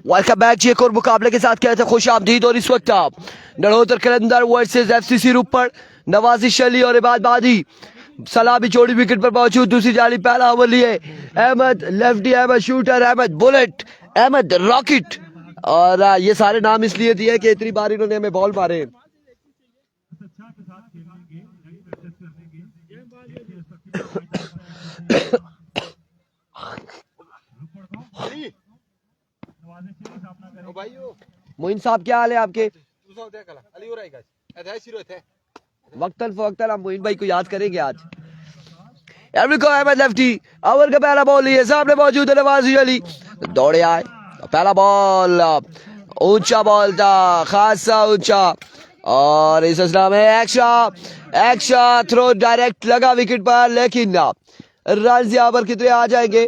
Welcome back जी। एक और मुकाबले के साथ कहते हैं खुश आमदीद। और इस वक्त आप नड़ोतर कलंदर वर्सेस एफसीसी रूपड़, नवाजिश अली और इबाद बादी सलामी जोड़ी विकेट पर मौजूद। दूसरी जाली पहला ओवर लिए Ahmed lefty, Ahmed shooter, Ahmed bullet, Ahmed rocket. और ये सारे नाम इसलिए दिए कि इतनी बार इन्होंने हमें बॉल मारे। मोइन साहब क्या हाल है आपके? वक्तन फवक्तन हम मोइन भाई को याद करेंगे आज। अहमद लेफ्टी, ओवर का पहला बॉल लिए सामने मौजूद है नवाजिश अली, दौड़े आए। पहला बॉल ऊंचा बॉल था, खासा ऊंचा। और इस असला में एक्स्ट्रा थ्रो डायरेक्ट लगा विकेट पर, लेकिन रन यहाँ पर कितने आ जाएंगे?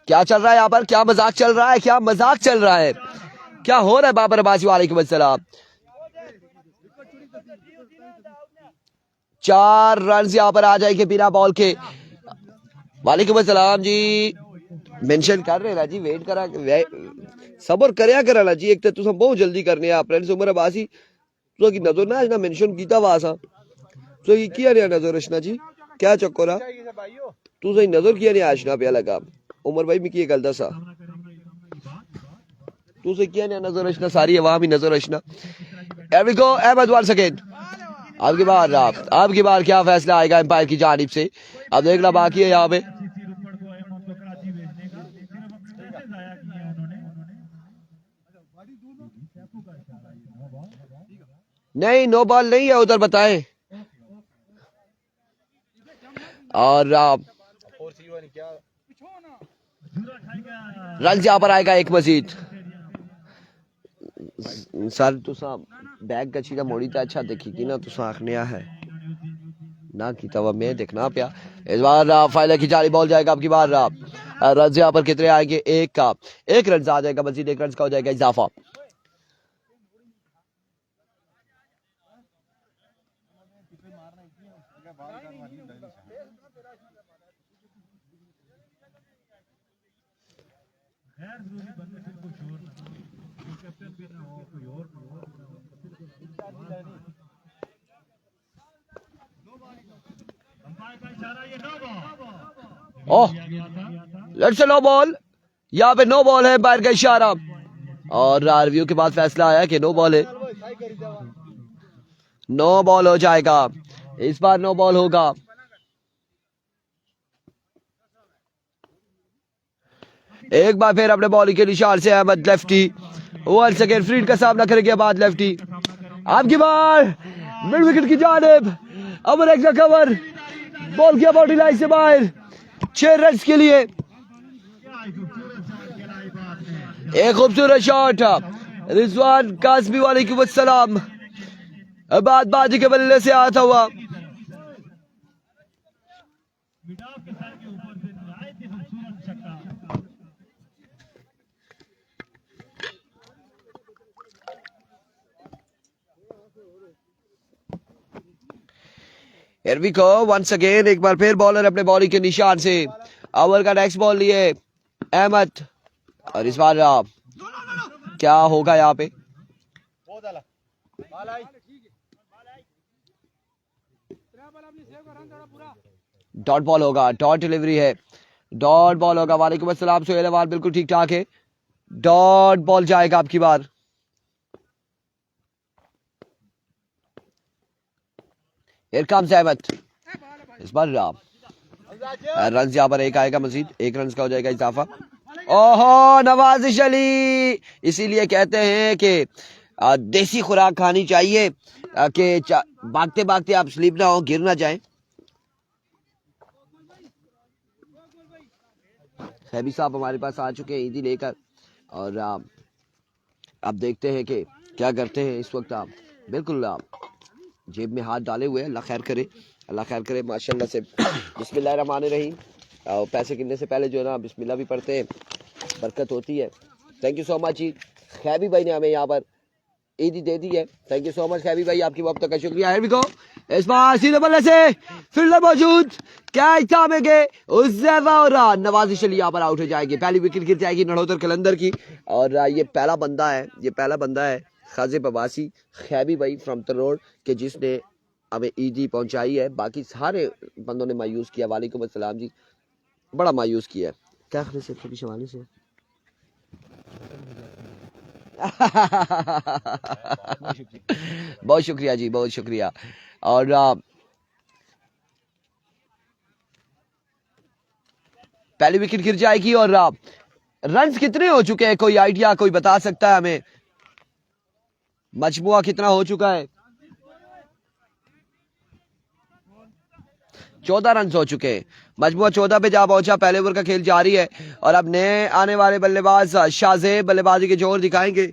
क्या चल रहा है यहाँ पर? क्या मजाक चल रहा है? क्या मजाक चल रहा है? क्या हो रहा है बाबर अब्बासी? वालेकुम अस्सलाम। 4 रन यहाँ पर आ जाएंगे बिना बॉल के। वालेकुम अस्सलाम जी। मेंशन कर रहे ना जी, वेट करा सबर करया करा जी। एक तो तुम बहुत जल्दी करने आ फ्रेंड्स। उमर अब्बासी तो की नजर ना ना मेंशन कीता वासा तो की किया नहीं नजर रचना जी, क्या चक्कर आ तू सही नजर किया नहीं आशना पे लगा। उमर भाई मिकी गल दसा तू से किया नहीं नजर रचना, सारी अवाम ही नजर रचना। Here we go, Ahmed once again. अब की बार क्या फैसला आएगा एम्पायर की जानिब से, अब देखना बाकी है यहाँ पे। नहीं, नो बॉल नहीं है उधर, बताएं। और रन यहाँ पर आएगा एक मजीद। सर तुसा बैग का चीज़ मोड़ी था, अच्छा देखी कि ना तुसा आखने है ना की तवा मैं देखना पिया। इस बार फाइनल की जाली बॉल जाएगा। अब की बार रन यहाँ पर कितने आएंगे? एक रन आ जाएगा, मजीद एक रन का हो जाएगा इजाफा। ओह, लेट्स नो बॉल। यहाँ पे नो बॉल है, बाहर का इशारा। और रिव्यू के बाद फैसला आया कि नो बॉल है, नो बॉल हो जाएगा। इस बार नो बॉल होगा। एक बार फिर अपने बॉलिंग के निशान से अहमद लेफ्टी वन सेकेंड फ्रीड का सामना करेंगे बाद लेफ्टी। आपकी बार मिड विकेट की जानिब, अमर एक का कवर, बॉल किया बाउंड्री लाइन से बाहर 6 रन के लिए। एक खूबसूरत शॉट रिजवान कासमी वालेकुम अस्सलाम बाद बाजी के बल्ले से आता हुआ। Here we go once again, एक बार फिर बॉलर अपने बॉलिंग के निशान से ओवर का नेक्स्ट बॉल लिए अहमद। और इस बार क्या होगा यहाँ पे? डॉट बॉल होगा, डॉट डिलीवरी है, डॉट बॉल होगा। वालेकुम अस्सलाम सोहेल अवान, बिल्कुल ठीक ठाक है। डॉट बॉल जाएगा आपकी बार। Here comes Ahmad. इस बार रन यहाँ पर एक आएगा, मजीद एक रन का हो जाएगा इजाफा। ओहो, नवाजिश अली। इसीलिए कहते हैं कि देसी खुराक खानी चाहिए कि भागते भागते आप स्लीप ना हो, गिर ना जाए। खैबी साहब हमारे पास आ चुके हैं ईदी लेकर, और आप देखते हैं कि क्या करते हैं इस वक्त। आप बिल्कुल जेब में हाथ डाले हुए हैं। अल्लाह खैर करे, अल्लाह खैर करे माशाल्लाह से। बिस्मिल्लाह रहमान रहीम। पैसे गिनने से पहले जो है ना बिस्मिल्लाह भी पढ़ते हैं, बरकत होती है। थैंक यू सो मच जी। खैबी भाई ने हमें यहाँ पर ईदी दे दी है। थैंक यू सो मच खैबी भाई, आपकी वक्त का शुक्रिया। हियर वी गो, इस बार सीधे बल्ले से फील्डर मौजूद, कैच थामेंगे उज़ैफा और नवाजिश अली यहाँ पर आउट हो जाएगी। पहली विकेट गिर जाएगी नड़ोतर कलंदर की। और ये पहला बंदा है खाजिब अब्बासी खैबी भाई फ्रॉम तरोड़ के जिसने हमें ईदी पहुंचाई है। बाकी सारे बंदों ने मायूस किया। वालेकुम अस्सलाम जी, बड़ा मायूस किया है। क्या खरीद से कभी शवानी से बहुत शुक्रिया जी, बहुत शुक्रिया। और पहली विकेट गिर जाएगी। और रन्स कितने हो चुके हैं, कोई आइडिया कोई बता सकता है हमें? मजमुआ कितना हो चुका है? 14 रन हो चुके हैं। मजमुआ 14 पे जा पहुंचा। पहले ओवर का खेल जारी है और अब नए आने वाले बल्लेबाज शाहजेब बल्लेबाजी के जोर दिखाएंगे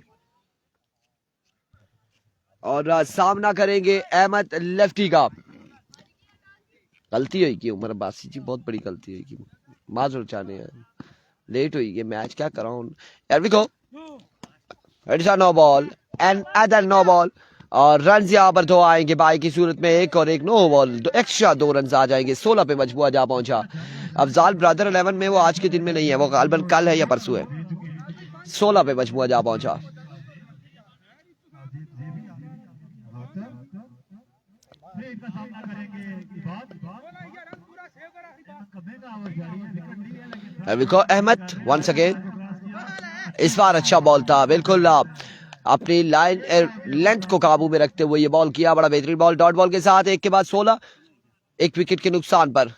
और सामना करेंगे अहमद लेफ्टी का। गलती हुई कि उमर अब्बासी जी, बहुत बड़ी गलती हुई कि माजूर चाहने हैं, लेट हुई ये मैच क्या कर रहा हूँ। It's a no ball and other no ball. और रन यहाँ पर 2 आएंगे बाई की सूरत में, एक और एक नो बॉल, एक्स्ट्रा 2 रन आ जाएंगे। 16 पे मजबूआ जा पहुंचा। अफजाल ब्रदर 11 में, वो आज के दिन में नहीं है, वो गालबन कल है या परसों है। 16 पे मजबूआ जा पहुंचा। अहमद वंस अगेन, इस बार अच्छा बॉल था, बिल्कुल अपनी लाइन लेंथ को काबू में रखते हुए ये बॉल किया। बड़ा बेहतरीन बॉल डॉट बॉल के साथ, एक के बाद 16, एक विकेट के नुकसान पर।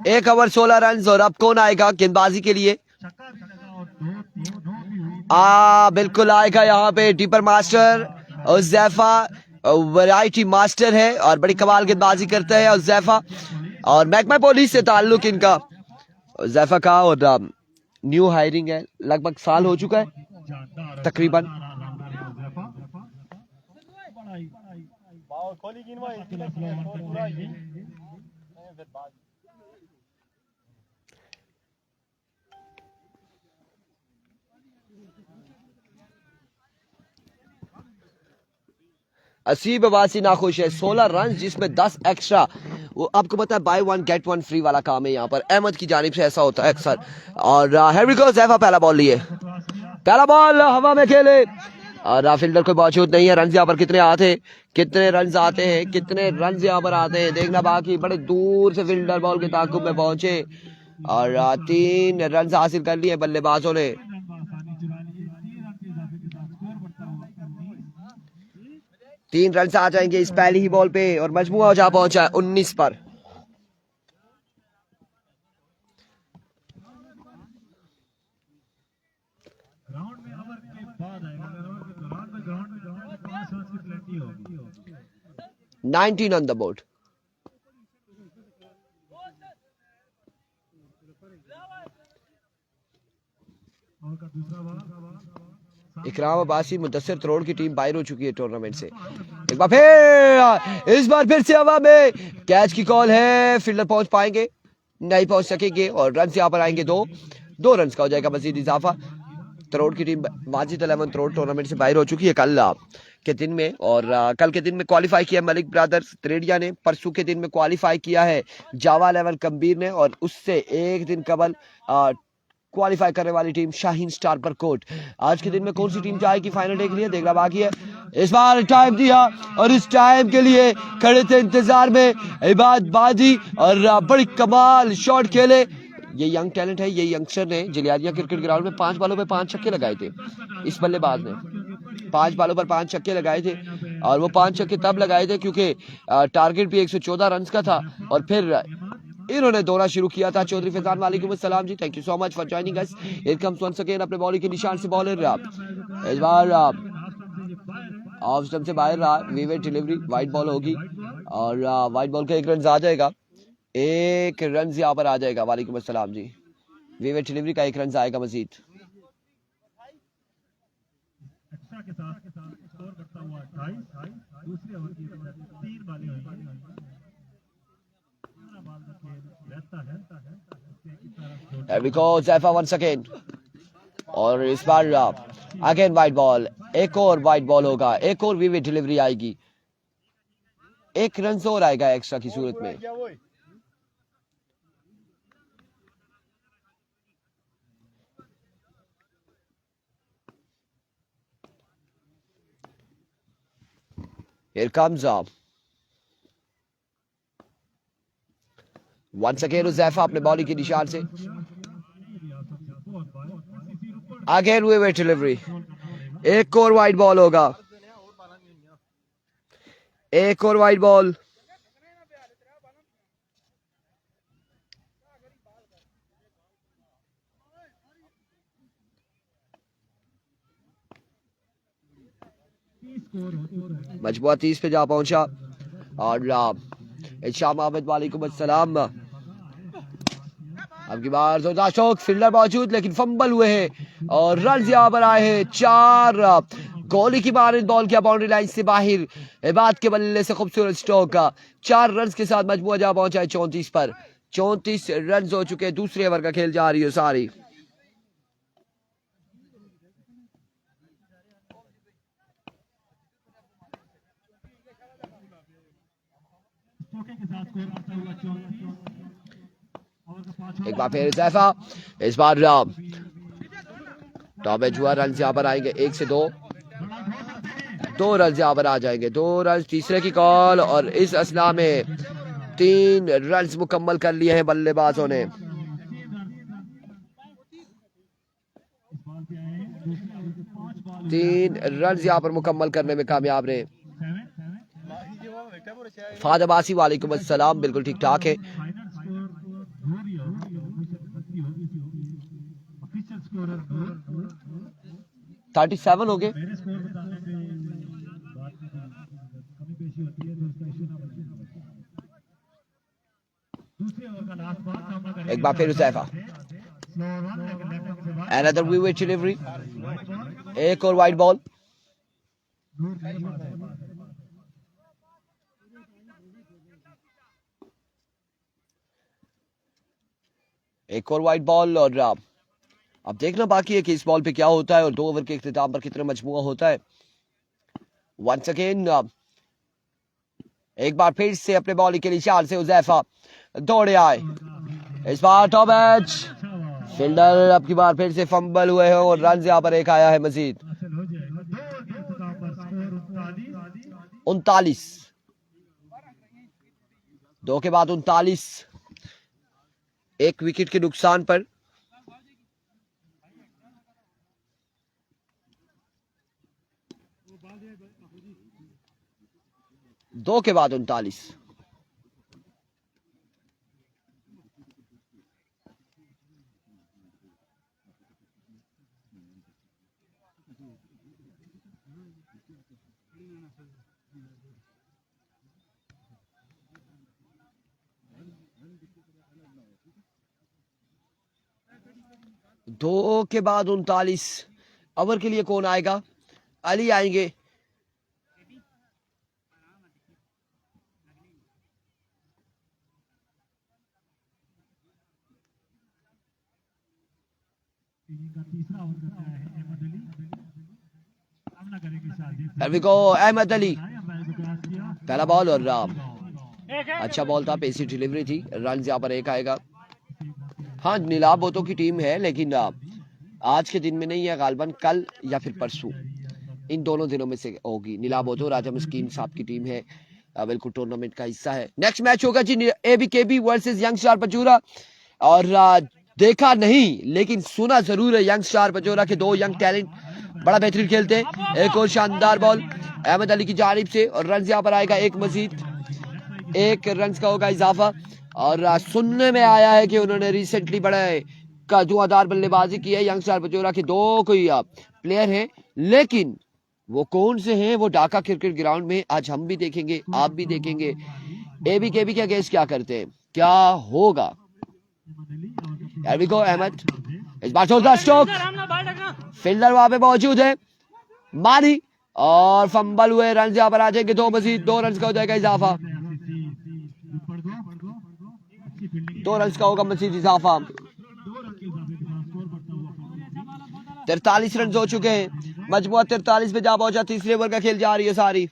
एक ओवर 16 रन। और अब कौन आएगा गेंदबाजी के लिए? बिल्कुल आएगा यहाँ पे टीपर मास्टर उज़ैफा, वैरायटी मास्टर है और बड़ी कमाल गेंदबाजी करता है उज़ैफा। और महकमा पुलिस से ताल्लुक इनका उज़ैफा का, और न्यू हायरिंग है, लगभग साल हो चुका है तकरीबन। असीब अब्बासी नाखुश है। 16 रन जिसमें 10 एक्स्ट्रा। वो आपको पता है बाय 1 गेट 1 फ्री वाला काम है यहाँ पर अहमद की जानिब से, ऐसा होता है अक्सर। और हैरी को ज़ैफा पहला बॉल लिए, पहला बॉल हवा में खेले और फील्डर कोई मौजूद नहीं है। रन यहाँ पर कितने आते हैं, कितने रन आते हैं, कितने रन यहाँ पर आते हैं देखना बाकी। बड़े दूर से फील्डर बॉल के ताकुब में पहुंचे और 3 रन हासिल कर लिए बल्लेबाजों ने। 3 रन आ जाएंगे इस पहली ही बॉल पे और मजमुआ जा पहुंचा 19 पर। Nineteen on the board. इकराम अब्बासी मुदस्सिर तरोड़ की टीम बाहर हो चुकी है टूर्नामेंट से। एक बार फिर, इस बार फिर से हवा में कैच की कॉल है। फील्डर पहुंच पाएंगे? नहीं पहुंच सकेंगे और रन यहाँ पर आएंगे 2 रन का हो जाएगा मजीद इजाफा। तरोड़ की टीम माजिद 11 तरोड़ टूर्नामेंट से बाहर हो चुकी है कल के दिन में। और कल के दिन में क्वालिफाई किया मलिक ब्रदर्स त्रेडिया ने, परसों के दिन में क्वालिफाई किया है जावा 11 कम्बीर ने, और उससे एक दिन कबल क्वालिफाई करने वाली टीम शाहीन स्टार पर कोट। आज के दिन में कौन सी टीम जाएगी फाइनल डे के लिए देखना बाकी है। इस बार टाइम दिया और इस टाइम के लिए खड़े थे इंतजार में इबाद बादी और बड़ी कमाल शॉट खेले। ये यंग टैलेंट है, ये यंगस्टर ने जलियारिया क्रिकेट ग्राउंड में 5 बालों पे 5 छक्के लगाए थे। इस बल्लेबाज ने 5 बालों पर 5 छक्के लगाए थे और वो 5 छक्के तब लगाए थे क्योंकि टारगेट भी 114 रन का था। और फिर इन्होंने दौरा शुरू किया था। चौधरी फैजान वालेकुम अस्सलाम जी, thank you so much for joining us. Here comes once again अपने बॉलिंग के निशान से बॉलर इस बार ऑफ स्टंप से बाहर रहा। वीवेट डिलीवरी वाइड बॉल होगी और वाइड बॉल का 1 रन आ जाएगा, 1 रन यहाँ पर आ जाएगा। वालेकुम अस्सलाम जी, वीवेट डिलीवरी का 1 रन आएगा मजीद। There we go, Zaifa once again. और इस बार अगेन वाइड बॉल, एक और वाइड बॉल होगा, एक और विविड डिलीवरी आएगी, एक रन और आएगा एक्स्ट्रा की सूरत में। Here comes up. Once again उज़ैफा अपने बॉलिंग के निशान से अगेन विविड डिलीवरी, एक और वाइड बॉल होगा, एक और वाइड बॉल। मजबूआ 30 पे जा पहुंचा और इशाम अहमद वालेकुम अस्सलाम। अब की बार जोरदार शॉट, फील्डर मौजूद लेकिन फंबल हुए हैं और रन यहां पर आए हैं 4। कोहली की बार बॉल किया बाउंड्री लाइन से बाहर, इबाद के बल्ले से खूबसूरत स्ट्रोक का 4 रन के साथ मजबूआ जा पहुंचा है 34 पर। 34 रन हो चुके हैं, दूसरे ओवर का खेल जा रही है सारी। एक बार फिर जैफा, इस बार टॉप एज हुआ, रन यहां पर आएंगे 1 से 2 रन यहां पर आ जाएंगे, 2 रन तीसरे की कॉल और इस असला में 3 रन मुकम्मल कर लिए हैं बल्लेबाजों ने। तीन रन यहां पर मुकम्मल करने में कामयाब रहे। फाद अब्बासी वालेकुम अस्सलाम, बिल्कुल ठीक ठाक है। 37 हो गए। एक बार फिर हुज़ैफा, another vivid delivery, एक और वाइड बॉल। एक और वाइड बॉल और अब देखना बाकी है कि इस बॉल पे क्या होता है और 2 ओवर के इख्तिताम पर कितना मजमुआ होता है। वंस अगेन एक बार फिर से अपने बॉलिंग के निशान से हुज़ैफा दौड़े आए, इस बार टॉप एज, फील्डर अब की बार फिर से फंबल हुए हैं और रन यहां पर एक आया है मजीद। 39, 2 के बाद 39, एक विकेट के नुकसान पर। दो के बाद 39। दो के बाद 39 ओवर के लिए कौन आएगा? अली आएंगे। अहमद अली पहला बॉल और अच्छा बॉल था, पेसी डिलीवरी थी, रन यहाँ पर एक आएगा। हाँ, नीलाब बोतों की टीम है लेकिन आज के दिन में नहीं है, गालबन कल या फिर परसों, इन दोनों दिनों में से होगी। नीलाब बोतो राजा मस्कीन साहब की टीम है, बिल्कुल टूर्नामेंट का हिस्सा है। नेक्स्ट मैच होगा जी एबीकेबी वर्सेस यंग स्टार पचूरा, और देखा नहीं लेकिन सुना जरूर है यंग स्टार पचूरा के 2 यंग टैलेंट बड़ा बेहतरीन खेलते हैं। एक और शानदार बॉल अहमद अली की जानिब से और रन यहाँ पर आएगा एक मजीद, 1 रन का होगा इजाफा। और सुनने में आया है कि उन्होंने रिसेंटली बड़े कद्दूआदार बल्लेबाजी की है। यंग स्टार पचूरा के 2 कोई प्लेयर हैं, लेकिन वो कौन से हैं वो ढाका क्रिकेट ग्राउंड में आज हम भी देखेंगे, आप भी देखेंगे। एबीकेबी के अगेंस्ट क्या करते हैं, क्या होगा। अहमद इस बार जोरदार स्ट्रोक, फील्डर वहां पे मौजूद है, मारी और फंबल हुए, रन यहाँ पर आ जाएंगे 2 मजीद, 2 रन का हो जाएगा इजाफा, 2 रन का होगा मजीद इजाफा। 43 रन हो चुके हैं मजमुआ 43 पे जा पहुंचा। तीसरे ओवर का खेल जा रही है सारी।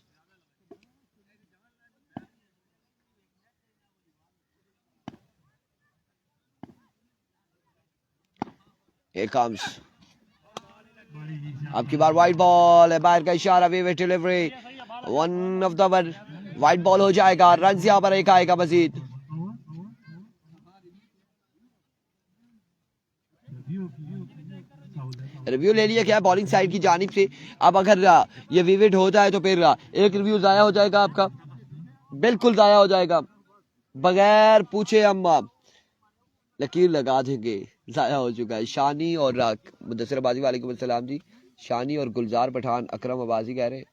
Here comes अब की बार वाइड बॉल है, बाहर का इशारा, वे delivery, 1 of the over wide ball हो जाएगा। रन यहां पर एक आएगा मजीद। रिव्यू ले लिया क्या बॉलिंग साइड की जानिब से। अब अगर ये विविड होता है तो फिर एक रिव्यू जाया हो जाएगा आपका, बिल्कुल जाया हो जाएगा, बगैर पूछे हम लकीर लगा देंगे। जाया हो चुका है। शानी और मुदस्सिर अब्बासी वालेकुम अस्सलाम जी। शानी और गुलजार पठान अकरम अब्बासी कह रहे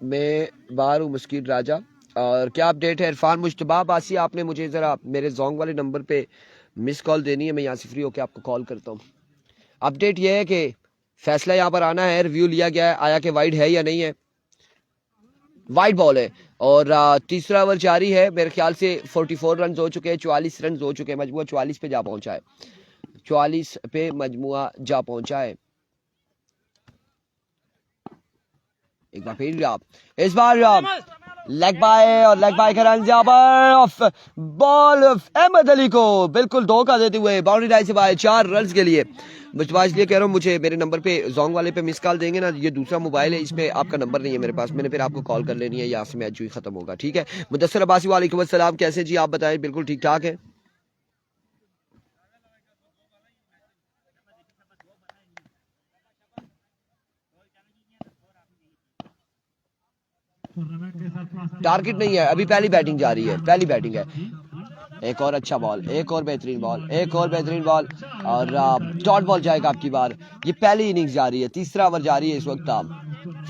मैं बाहर हूँ मुस्किन राजा। और क्या अपडेट है इरफान मुश्तबा अब्बासी, आपने मुझे ज़रा मेरे जोंग वाले नंबर पे मिस कॉल देनी है, मैं यहाँ से फ्री होकर आपको कॉल करता हूँ। अपडेट यह है कि फैसला यहाँ पर आना है, रिव्यू लिया गया है, आया कि वाइड है या नहीं है। वाइड बॉल है और तीसरा ओवर जारी है। मेरे ख्याल से 44 रन हो चुके हैं, 44 रन हो चुके हैं। मजमुआ 44 पे जा पहुंचा है, 44 पे मजमुआ जा पहुंचा है। एक बार फिर इस बार लेग बाय और लेग बाय का रन यहाँ पर ऑफ बॉल अहमद अली को बिल्कुल धोखा देते हुए बाउंड्री लाइन से बाहर 4 रन के लिए। मुझे इसलिए कह रहा हूँ, मुझे मेरे नंबर पे जोंग वाले पे मिस कॉल देंगे ना, ये दूसरा मोबाइल है, इसमें आपका नंबर नहीं है मेरे पास, मैंने फिर आपको कॉल कर लेनी है, यहाँ से मैच जो ही खत्म होगा। ठीक है। मुदस्सिर अब्बासी वालेकुम अस्सलाम, कैसे जी आप बताएं? बिल्कुल ठीक ठाक है। टारगेट नहीं है अभी, पहली बैटिंग जा रही है, पहली बैटिंग है। एक और अच्छा बॉल, एक और बेहतरीन बॉल, एक और बेहतरीन बॉल और डॉट बॉल जाएगा आपकी बार। ये पहली इनिंग्स जा रही है, तीसरा ओवर जा रही है इस वक्त।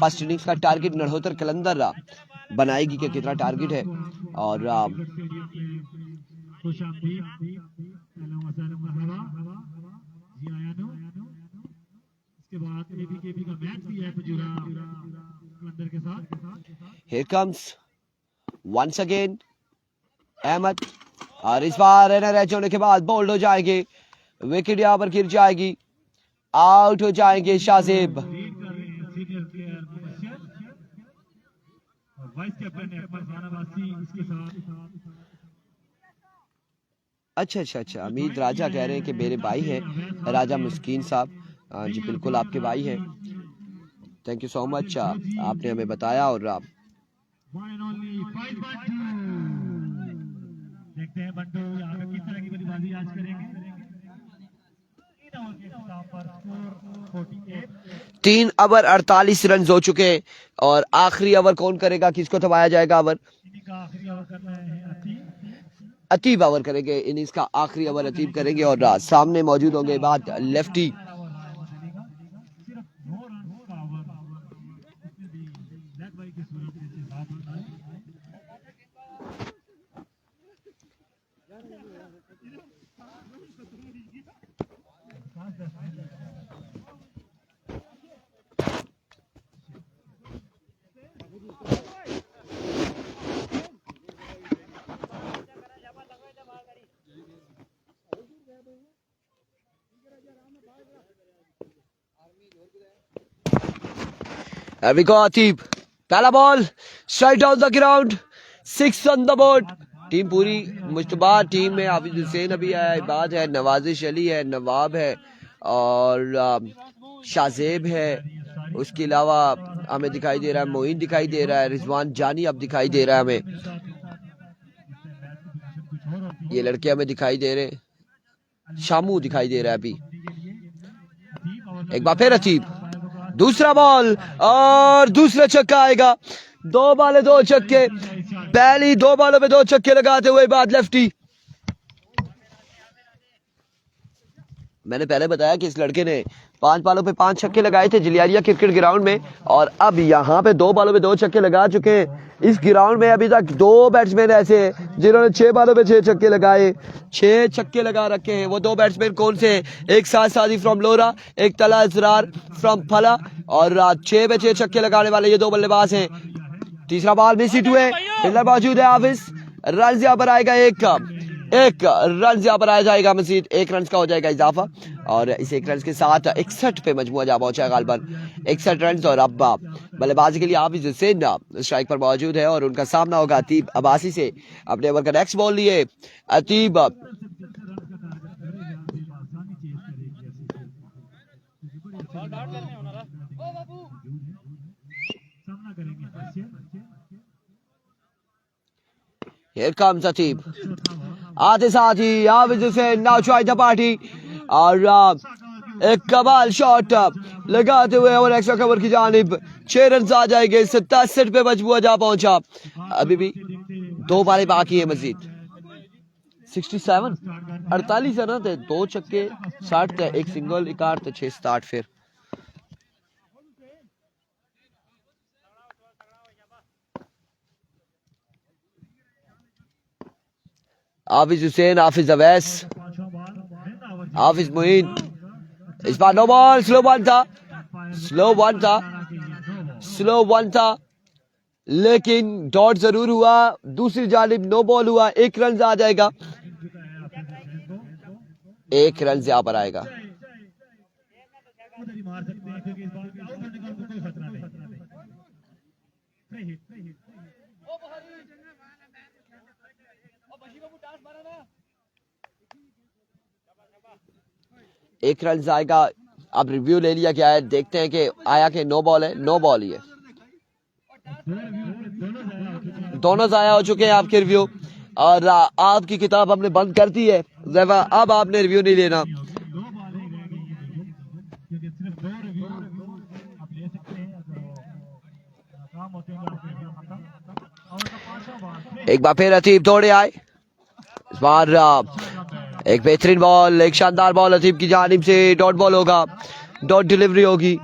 फर्स्ट इनिंग्स का टारगेट नरहोतर कलंदर बनाएगी कि कितना टारगेट है। और here comes once again Ahmad, और इस बार रन होने के बाद बोल्ड हो जाएंगे, विकेट यहाँ पर गिर जाएगी, आउट हो जाएंगे शाहजेब। अच्छा अच्छा अच्छा, अमीद राजा कह रहे हैं कि मेरे भाई हैं राजा मुस्कीन साहब। जी बिल्कुल आपके भाई हैं, थैंक यू सो मच, आपने हमें बताया। और देखते हैं बंटू यहाँ पे किस तरह की बल्लेबाजी आज करेंगे। 3 ओवर 48 रन हो चुके हैं और आखिरी ओवर कौन करेगा, किसको थमाया जाएगा ओवर? अतीब ओवर करेंगे, इनिंग्स का आखिरी ओवर अतीब करेंगे और सामने मौजूद होंगे बाद लेफ्टी अतीब, पहला ball strike down the ground, 6 on the board. Team पूरी मुश्तबा टीम में हाफिज हुसैन अभी है, इबाद है, नवाजिश अली है, नवाब है और शाहजेब है। उसके अलावा हमें दिखाई दे रहा है मोइन दिखाई दे रहा है, रिजवान जानी अब दिखाई दे रहा है हमें, ये लड़के हमें दिखाई दे रहे, शामू दिखाई दे रहा है अभी। एक बार फिर अतीब, दूसरा बॉल और दूसरा छक्का आएगा। 2 बॉल 2 छक्के, पहली 2 बॉलों में 2 छक्के लगाते हुए बाद लेफ्टी। मैंने पहले बताया कि इस लड़के ने 5 बॉलों पे 5 छक्के लगाए थे जलियारिया क्रिकेट ग्राउंड में, और अब यहाँ पे 2 बॉलों पे 2 छक्के लगा चुके हैं। इस ग्राउंड में अभी तक 2 बैट्समैन ऐसे हैं जिन्होंने 6 बॉलों पे 6 छक्के लगाए, 6 छक्के लगा रखे हैं। वो 2 बैट्समैन कौन से हैं? एक साद सादी फ्रॉम लोरा, एक तला इसरार फ्रॉम फला, और 6 पे 6 छक्के लगाने वाले ये 2 बल्लेबाज हैं। तीसरा बॉल मिस हिट हुए, फील्डर मौजूद है हाफिज, रन यहाँ पर आएगा एक रन यहाँ पर आ जाएगा मजीद, 1 रन का हो जाएगा इजाफा, और इस 1 रन के साथ 61 पे मजमुआ जा पहुंचा गालबन 61 रन। और अब बल्लेबाजी के लिए हाफिज हुसैन स्ट्राइक पर मौजूद है और उनका सामना होगा अतीब अब्बासी से। अपने ओवर का नेक्स्ट बॉल लिए अतीब, Here comes Atib. आते साथ ही Hafiz Hussain now try the party, और एक कमाल शॉट लगाते हुए और एक्स्ट्रा कवर की जानिब 6 रन आ जाएंगे। 67 पे मजमुआ जा पहुंचा। अभी भी 2 बारें बाकी है मजीद। 67 48 रन थे, 2 छक्के 60 थे, 1 सिंगल 61 6 60 फिर हाफिज हुसैन, हाफिज अवैस, हाफिज मोइन। इस बार नो बॉल, स्लो वन था लेकिन डॉट जरूर हुआ। दूसरी जानिब नो बॉल हुआ, 1 रन आ जाएगा, 1 रन यहाँ पर आएगा। एक रन आएगा। अब रिव्यू ले लिया गया है, देखते हैं कि आया कि नो बॉल है, नो बॉल ही है। दोनों जाया हो चुके हैं आपके रिव्यू, और आपकी किताब हमने बंद कर दी है। अब आपने रिव्यू नहीं लेना। एक बार फिर अतीब दौड़े आए। इस बार एक बेहतरीन बॉल, एक शानदार बॉल अतीब की जानिब से, डॉट बॉल होगा, डॉट डिलीवरी होगी।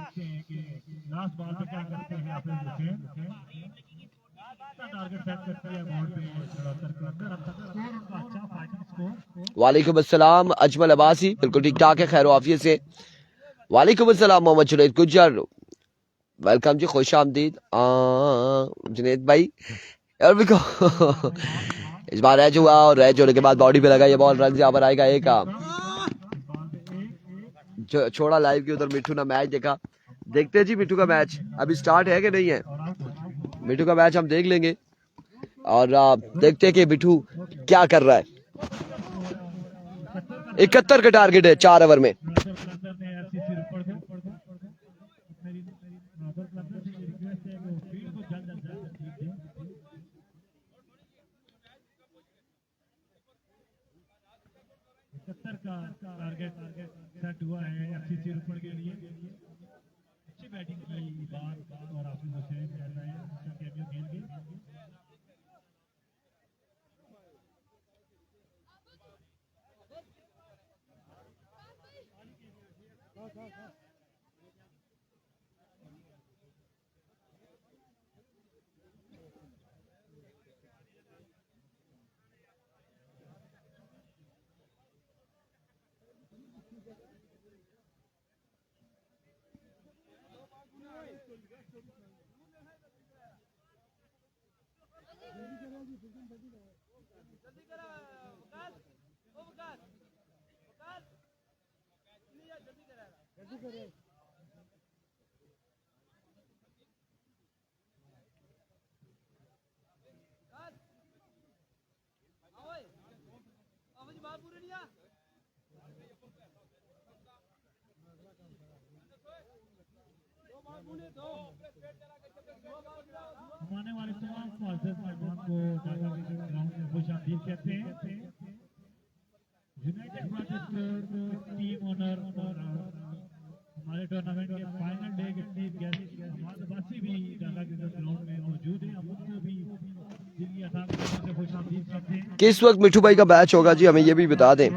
वालेकुम अस्सलाम अजमल अब्बासी, बिल्कुल ठीक ठाक है, खैर आफियत से। वालेकुम अस्सलाम मोहम्मद जुनैद गुज्जर, वेलकम जी, खुश आमदीद जुनैद भाई। और भी इस बार रैच हुआ, और रैच होने के बाद बॉडी पे लगा ये बॉल, रन यहाँ पर आएगा एक। छोड़ा लाइव की उधर मिठू ने मैच देखा, देखते हैं जी मिठू का मैच अभी स्टार्ट है कि नहीं है। मिठू का मैच हम देख लेंगे और देखते हैं कि मिठू क्या कर रहा है। 71 का टारगेट है 4 ओवर में। टारगेट सेट हुआ है एफसीसी रुपड़ के लिए। अच्छी बैटिंग की बात, और हाफिज हुसैन कर रहे हैं अच्छा कैमियो खेल के। हमारे वाले तमाम मुअज़्ज़ज़ मेहमान को ढाका क्रिकेट ग्राउंड में खुशामदीद कहते हैं। यूनाइटेड ब्रदर्स टीम ओनर और हमारे टूर्नामेंट के फाइनल डे के चीफ गेस्ट हमाद अब्बासी भी ढाका क्रिकेट ग्राउंड में मौजूद हैं। हम उनको भी दिल्ली अता से खुशामदीद कहते हैं। किस वक्त मिठू भाई का मैच होगा जी, हमें ये भी बता दें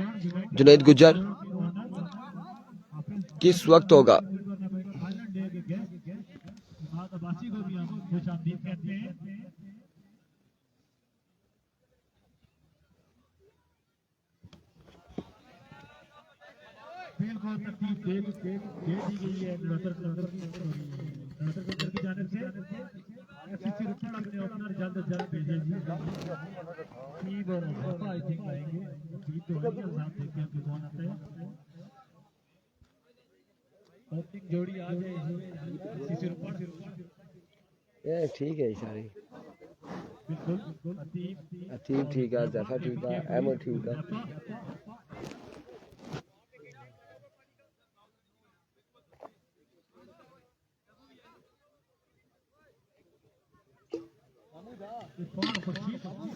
जुनैद गुज्जर। किस वक्त होगा। फाइनल डे के गेस्ट इमाद अब्बासी को भी हम खुश आमदीद कहते हैं। बिल्कुल तरतीब दे दी गई है नजर की जानिब से एफसीसी रुकन अपने ओपनर जल्द से जल्द भेजे जी टीम और मोहब्बत आई थिंक आएंगे टीम तो है साथ देखते हैं कौन आता है। ओपनिंग जोड़ी आ गई एफसीसी रुकन ये ठीक है सारे बिल्कुल अतीब ठीक है, जफर ठीक है, एमो ठीक है।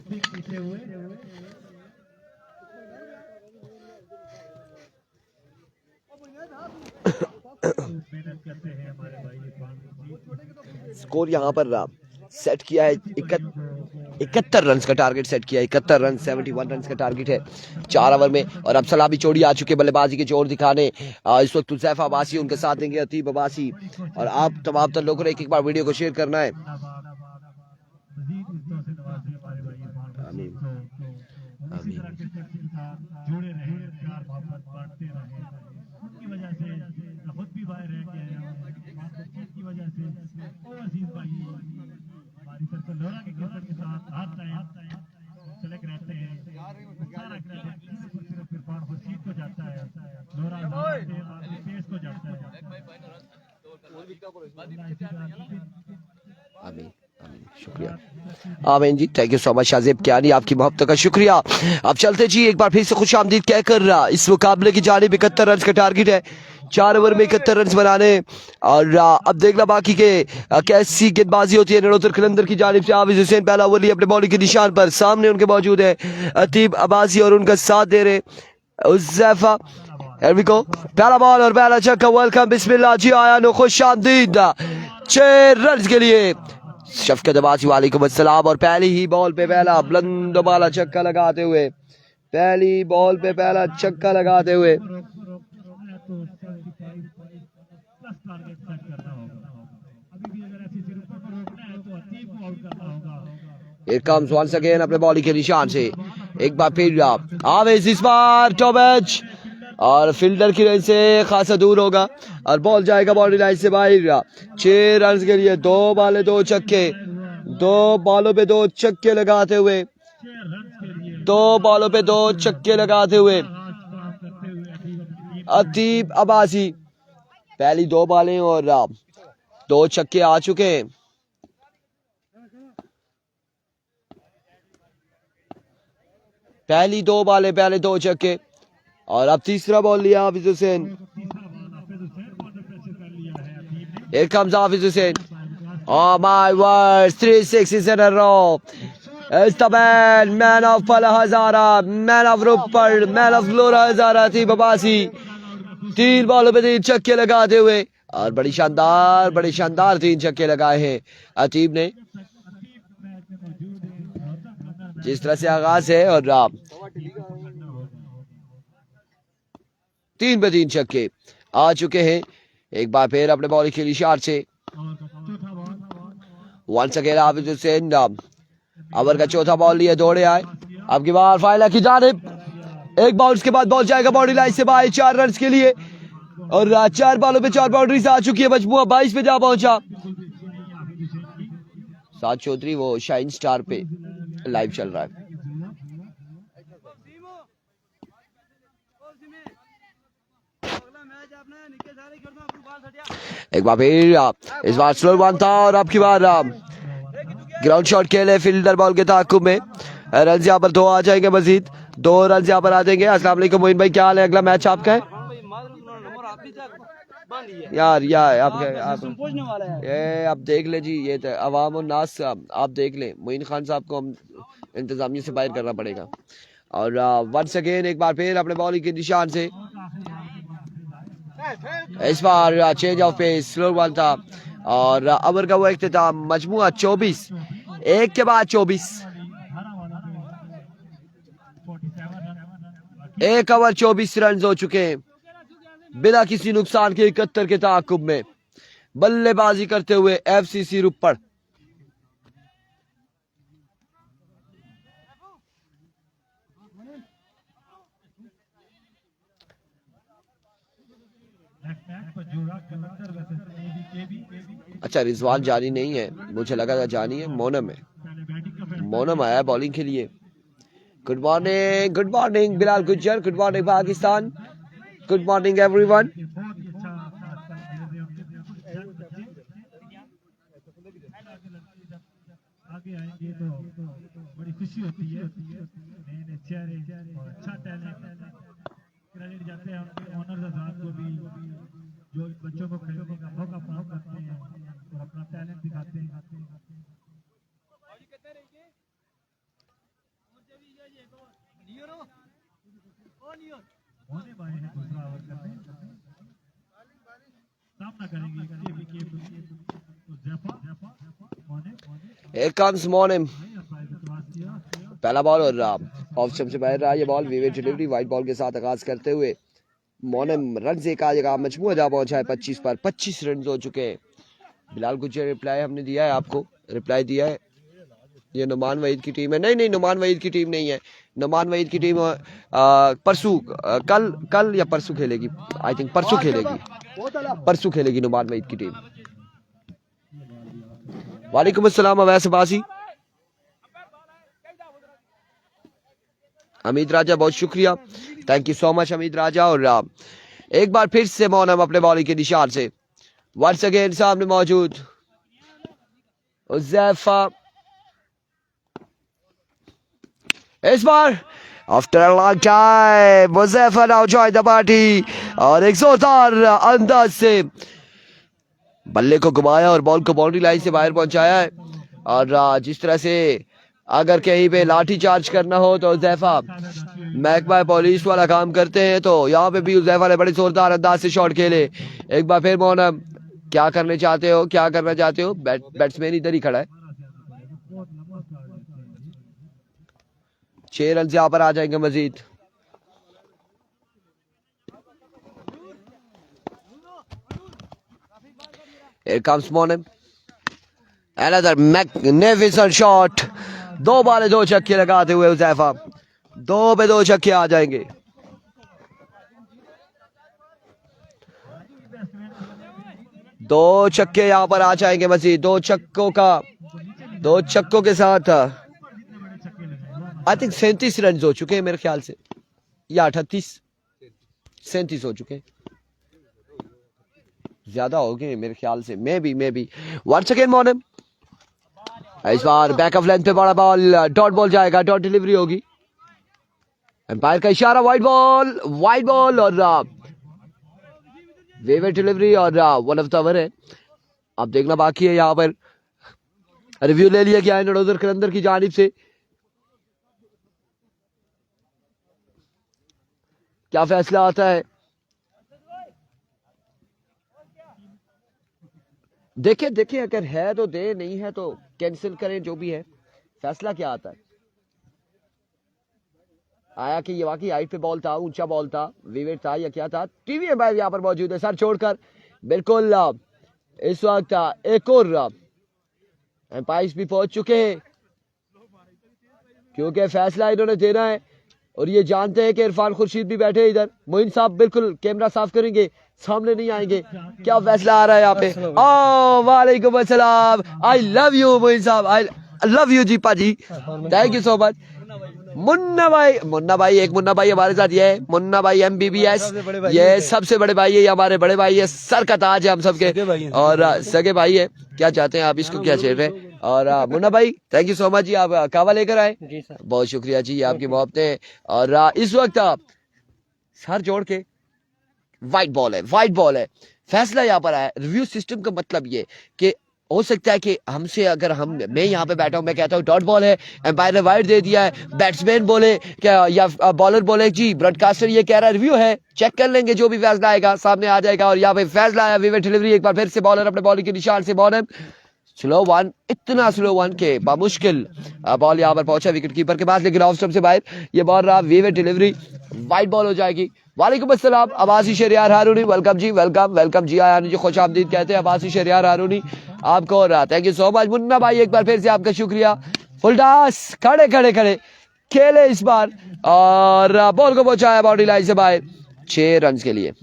पीछे हुए मेहनत करते हैं हमारे भाई। स्कोर यहाँ पर सेट किया है 71 रन का टारगेट सेट किया है। 71 रन 71 रन का टारगेट है 4 ओवर में। और अब सलामी चौड़ी आ चुके बल्लेबाजी के जोर दिखाने। इस वक्त हुज़ैफा अब्बासी उनके साथ देंगे अतीब अब्बासी। और आप तमाम तर लोगों को एक बार वीडियो को शेयर करना है। आमीन आमीन। जुड़े रहे प्यार मोहब्बत बांटते रहे उनकी वजह से खुद भी बाहर रह गए की वजह से और अजीज भाई हमारी सर्कल लोरा के क्रिकेट के साथ हर टाइम सेलेक्ट रहते हैं। सारा क्रेडिट सिर्फ इरफान खुर्शीद को जाता है। लोरा पेस को जाता है। आमीन आमीन शुक्रिया। आमीन जी, thank you so much Shajib Kiani, आपकी मोहब्बत का शुक्रिया। अब चलते जी एक बार फिर से खुश आमदीद कहकर इस मुकाबले की जानिब 71 रन का टारगेट है। 4 ओवर में 71 रन बनाने। और अब देखना बाकी के कैसी गेंदबाजी होती है। नरोत्तर कलंदर की जानिब से हाफिज हुसैन पहला ओवर लिए अपने बॉलिंग के निशान पर। सामने उनके मौजूद है अतीब अब्बासी और उनका साथ दे रहे हुज़ैफा। Here we go, पहला बॉल और पहला छक्का। वेलकम बिस्मिल्लाह जी आया नो खुश आमदीद 6 रन के लिए शफकत अब्बासी वालेकुम अस्सलाम। और पहली ही बॉल पे पहला बुलंद वाला छक्का लगाते हुए, पहली बॉल पे पहला छक्का लगाते हुए Here comes once again अपने बॉलिंग के निशान से एक बार फिर आवेश इस बार टॉबेच और फील्डर की रेंज से खासा दूर होगा और बॉल जाएगा बाउंड्री लाइन से बाहर। 6 रन के लिए 2 बॉलें 2 छक्के, 2 बॉलों पे 2 छक्के लगाते हुए, 2 बॉलों पे 2 छक्के लगाते हुए अतीब अब्बासी। पहली 2 बॉलें और 2 छक्के आ चुके हैं। पहली 2 बॉलें पहले 2 छक्के और अब तीसरा बॉल लिया हाफिज Hussain. Here comes Hafiz Hussain. Oh my word, 3 sixes in a row. It's the man of Fala Hazara, man of Rupert, man of Lora Hazara अतीब Abbasi. 3 बॉलों पे 3 छक्के लगाते हुए और बड़ी शानदार 3 छक्के लगाए हैं अतीब ने। जिस तरह से आगाज है और 3 पे 3 छक्के आ चुके हैं। एक बार फिर अपने बॉलिंग के इशारे से वंस अगेन हाफिज हुसैन ओवर का चौथा बॉल लिए दौड़े आए। अब की बार फाइनल की जानिब एक बाउंस के बाद बॉल जाएगा बाउंड्री लाइन से बाहर 4 रन के लिए और 4 बॉलों पे 4 बाउंड्रीज आ चुकी है। मजमूआ 22 पे जा पहुंचा। साद चौधरी वो शाइन स्टार पे लाइव चल रहा है। एक बार फिर इस बार स्लो वन था और अब की बार ग्राउंड शॉट खेले फील्डर बॉल के ताकुब में। रन यहाँ पर 2 आ जाएंगे, मजीद 2 रन यहाँ पर आ जाएंगे। अस्सलाम वालेकुम मोइन भाई, क्या हाल है? अगला मैच आपका है यार ये आप देख ले जी, ये तो अवाम और नास आप देख ले। मोइन खान साहब को हम इंतजामिया से बाहर करना पड़ेगा। और वंस अगेन एक बार फिर अपने बॉलिंग के निशान से इस बार change of pace slow one था और ओवर का वो इख्तिताम मजमूआ 24 एक के बाद 24 1 ओवर 24 रन हो चुके हैं। बिना किसी नुकसान के 71 के ताकुब में बल्लेबाजी करते हुए एफसीसी रुपड़। अच्छा, रिजवान जानी नहीं है, मुझे लगा था जानी है। मोनम है, मोनम आया बॉलिंग के लिए। Good morning Bilal Gujjar, good morning Pakistan, good morning everyone. आगे आएंगे तो बड़ी खुशी होती है, नए नए चेहरे और अच्छा टैलेंट क्रेडिट जाते हैं उनके ऑनर्स आजाद को भी, जो बच्चों को खेलने का मौका फराहम करते हैं और अपना टैलेंट दिखाते हैं। होने वाले हैं दूसरा ओवर करने, सामना करेंगे Here comes मोनम, पहला बॉल और ऑफ स्टंप से बाहर रहा ये बॉल। विवेक डिलीवरी वाइट बॉल के साथ आगाज करते हुए मोनम रन से का जगह मजमूआ जा पहुंचा है 25 पर। 25 रन हो चुके हैं। बिलाल गुज्जर रिप्लाई हमने दिया है, आपको रिप्लाई दिया है। ये नुमान वहीद की टीम है। नहीं, नुमान वहीद की टीम नहीं है। नुमान वहीद की टीम परसों कल या परसों खेलेगी। आई थिंक परसों खेलेगी नुमान वहीद की टीम। वालेकुम अस्सलाम अवैस अब्बासी, अमीद राजा बहुत शुक्रिया, थैंक यू सो मच अमीद राजा। और एक बार फिर से मोनम अपने बॉलिंग के निशान से वंस अगेन सामने मौजूद उज़ैफा। इस बार after a long time Uzaifa now join the party और एक जोरदार अंदाज से बल्ले को घुमाया और बॉल को बाउंड्री लाइन से बाहर पहुंचाया है। और जिस तरह से अगर कहीं पे लाठी चार्ज करना हो तो उज़ैफा महकमा पुलिस वाला काम करते हैं, तो यहाँ पे भी उज़ैफा ने बड़े जोरदार अंदाज से शॉट खेले। एक बार फिर मोनम क्या करना चाहते हो? बैट्समैन इधर ही खड़ा है। 6 रन यहाँ पर आ जाएंगे मजीद। Here comes मोनम, another magnificent shot। 2 बाले 2 छक्के लगाते हुए उज़ैफा 2 पे 2 छक्के आ जाएंगे। दो छक्के यहाँ पर आ जाएंगे मजीद। 2 छक्कों के साथ आई थिंक 37 रन हो चुके हैं मेरे ख्याल से, या 37 हो चुके हैं, ज्यादा हो गए मेरे ख्याल से। Maybe once again Monam. इस बार बैक ऑफ लेंथ पे बड़ा बॉल, डॉट बॉल जाएगा, डॉट डिलीवरी होगी। एम्पायर का इशारा, वाइड बॉल और वेवर डिलीवरी और 1 ऑफ द ओवर है। अब देखना बाकी है। यहाँ पर रिव्यू ले लिया गया है नडोदर कलंदर की जानिब से। क्या फैसला आता है देखें अगर है तो दे, नहीं है तो कैंसिल करें। जो भी है फैसला क्या आता है। आया कि ये वाकई हाइट पे बॉल था, ऊंचा बॉल था, विवेट था या क्या था। टीवी एम्पायर यहाँ पर मौजूद है, सर छोड़कर बिल्कुल। इस वक्त एक और एम्पायर्स भी पहुंच चुके हैं क्योंकि फैसला इन्होंने देना है और ये जानते हैं कि इरफान खुर्शीद भी बैठे हैं इधर। मोइन साहब बिल्कुल कैमरा साफ करेंगे, सामने नहीं आएंगे। क्या फैसला आ रहा है यहाँ पे? वालेकुम अस्सलाम, आई लव यू मोइन साहब, आई लव यू जी पाजी, thank you so much. Munna भाई एक मुन्ना भाई हमारे साथ, ये है मुन्ना भाई MBBS, ये सबसे बड़े भाई है, ये हमारे बड़े भाई है, सर का ताज है हम सबके और सगे भाई है। क्या चाहते हैं आप, इसको क्या छेड़ रहे हैं? और मुन्ना भाई थैंक यू सो मच जी, आप कावा लेकर आए, बहुत शुक्रिया जी, आपकी मोहब्बतें। और इस वक्त सर जोड़ के वाइट बॉल है। फैसला यहाँ पर आया। रिव्यू सिस्टम का मतलब ये कि हो सकता है कि हमसे अगर मैं यहाँ पे बैठा हूँ, मैं कहता हूँ डॉट बॉल है, एम्पायर ने वाइड दे दिया है, बैट्समैन बोले क्या या बॉलर बोले जी ब्रॉडकास्टर ये कह रहा है, रिव्यू है, चेक कर लेंगे, जो भी फैसला आएगा सामने आ जाएगा। और यहाँ पे फैसला आया, विवेक डिलीवरी। एक बार फिर से बॉलर अपने बॉलिंग के निशान से बॉलर स्लो वन, इतना स्लो वन के बामुश्किल बॉल यहाँ पर पहुंचा विकेट कीपर के पास, लेकिन ऑफ स्टंप से बाहर ये बॉल रहा। विवेक डिलीवरी, वाइड बॉल हो जाएगी। वालेकुम अस्सलाम अब्बासी शहरियार हारूनी, वेलकम जी, वेलकम वेलकम जी आया जी, खुश आमदीद कहते हैं अब्बासी शहरियार हारूनी आपको, और thank you so much Munna भाई, एक बार फिर से आपका शुक्रिया। फुलडास खड़े खड़े खड़े खेले इस बार और बॉल को पहुंचाया बाउंड्री लाइन से बाहर 6 रन के लिए।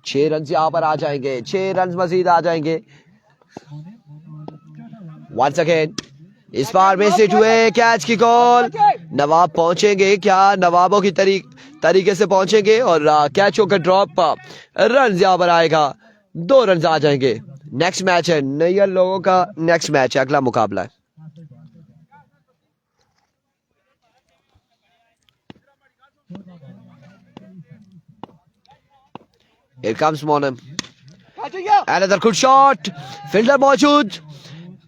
6 रन यहाँ पर आ जाएंगे, 6 रन मजीद आ जाएंगे। वंस अगेन इस बार मिस इट हुए, कैच की कॉल। नवाब पहुंचेंगे क्या, नवाबों की तरीके से पहुंचेंगे और कैच होकर ड्रॉप, रन यहाँ पर आएगा, 2 रन आ जाएंगे। नेक्स्ट मैच है नैयर लोगों का, नेक्स्ट मैच है, अगला मुकाबला है। Here comes Monham. Another good shot. Fielder मौजूद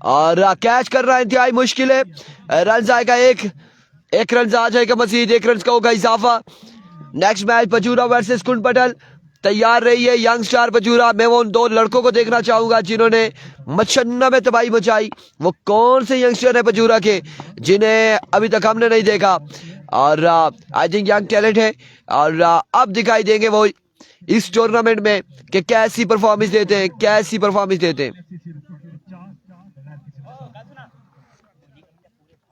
और कैच कर रहा है, इंतहाई मुश्किल है। रन आएगा, एक रन आ जाएगा मजीद, 1 रन का होगा इजाफा। नेक्स्ट मैच पचूरा वर्सेस कुंड पटल, तैयार रहिए यंग स्टार पचूरा। मैं वो उन 2 लड़कों को देखना चाहूंगा जिन्होंने मच्छन्ना में तबाही मचाई। वो कौन से यंगस्टर है पचूरा के जिन्हें अभी तक हमने नहीं देखा, और आई थिंक यंग टैलेंट है और अब दिखाई देंगे वो इस टूर्नामेंट में कि कैसी परफॉर्मेंस देते हैं, कैसी परफॉर्मेंस देते हैं।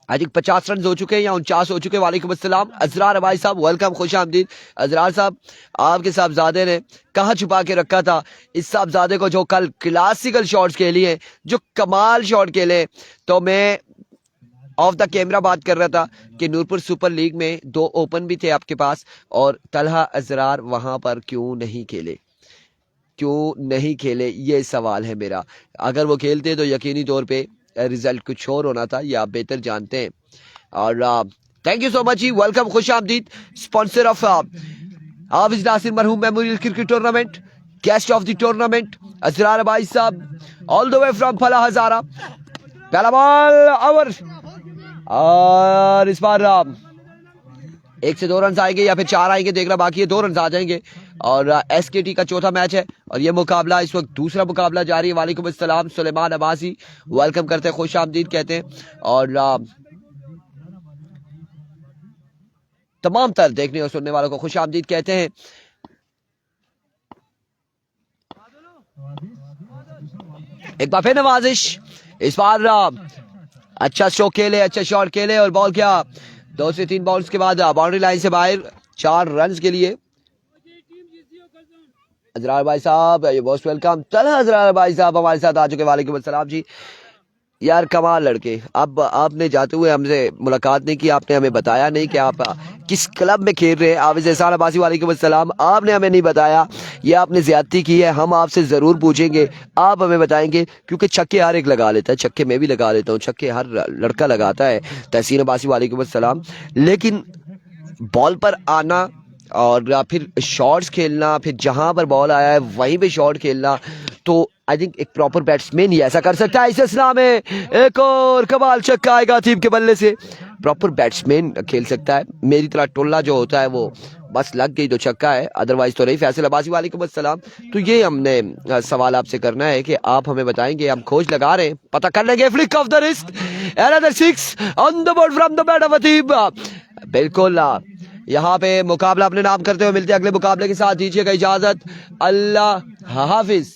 आज 50 रन हो चुके हैं या 49 हो चुके हैं। वालेकुम अस्सलाम अजरार भाई साहब, वेलकम, खुश आमदीद। अजरार साहब, आपके साहबजादे ने कहाँ छुपा के रखा था इस साहबजादे को जो कल क्लासिकल शॉट्स खेली, जो कमाल शॉट खेले। तो मैं ऑफ द कैमरा बात कर रहा था कि नूरपुर सुपर लीग में 2 ओपन भी थे आपके पास, और तलहा अजरार वहां पर क्यों नहीं खेले, क्यों नहीं खेले, ये सवाल है मेरा। अगर वो खेलते तो यकीनी तौर पे रिजल्ट कुछ और होना था, ये आप बेहतर जानते हैं। और थैंक यू सो मच जी, वेलकम, खुश आमदीद। स्पॉन्सर ऑफ हाफिज नासिर मरहूम memorial cricket tournament, guest of the tournament Ajrar भाई साहब, ऑल द वे फ्रॉम फला हजारा। पहला बॉल ओवर, और इस बार 1 से 2 रन आएंगे या फिर 4 आएंगे, देखना बाकी है। 2 रन आ जाएंगे और एसकेटी का चौथा मैच है और ये मुकाबला इस वक्त दूसरा मुकाबला जारी है। वालेकुम अस्सलाम सुलेमान अब्बासी, वेलकम करते हैं, खुश आमदीद कहते हैं, और तमाम तर देखने और सुनने वालों को खुश आमदीद कहते हैं। एक बार फिर नवाजिश, इस बार अच्छा स्ट्रोक खेले, अच्छा शॉट खेले और बॉल क्या 2 से 3 बॉल्स के बाद बाउंड्री लाइन से बाहर 4 रन के लिए। अजरार भाई साहब ये बहुत वेलकम। चलो अजरार भाई साहब हमारे साथ आ चुके, वालेकुम अस्सलाम जी। यार कमाल लड़के, अब आपने जाते हुए हमसे मुलाकात नहीं की, आपने हमें बताया नहीं कि आप किस क्लब में खेल रहे हैं। हाफिज एहसान अब्बासी, वालेकुम अस्सलाम, आपने हमें नहीं बताया, ये आपने ज्यादती की है। हम आपसे ज़रूर पूछेंगे, आप हमें बताएंगे, क्योंकि छक्के हर एक लगा लेता है, छक्के मैं भी लगा लेता हूँ, छक्के हर लड़का लगाता है। तहसीन अब्बासी, वालेकुम अस्सलाम। लेकिन बॉल पर आना और फिर शॉट्स खेलना, फिर जहां पर बॉल आया है वहीं पे शॉट खेलना, तो आई थिंक एक प्रॉपर बैट्समैन ही ऐसा कर सकता है। इस असला में एक और कमाल छक्का आएगा टीम के बल्ले से, प्रॉपर बैट्समैन खेल सकता है। मेरी तरह टोला जो होता है वो बस लग गई तो छक्का है, अदरवाइज तो नहीं। फैसल अब्बासी, वालेकुम अस्सलाम। तो ये हमने सवाल आपसे करना है कि आप हमें बताएंगे, हम खोज लगा रहे हैं, पता कर लेंगे। Flick of the wrist, another 6 on the board from the bat of Atib. बिल्कुल यहाँ पे मुकाबला अपने नाम करते हुए मिलते हैं अगले मुकाबले के साथ, दीजिएगा इजाजत, अल्लाह हाफिज।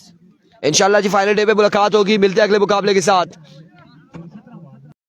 इंशाल्लाह जी फाइनल डे पे मुलाकात होगी, मिलते हैं अगले मुकाबले के साथ।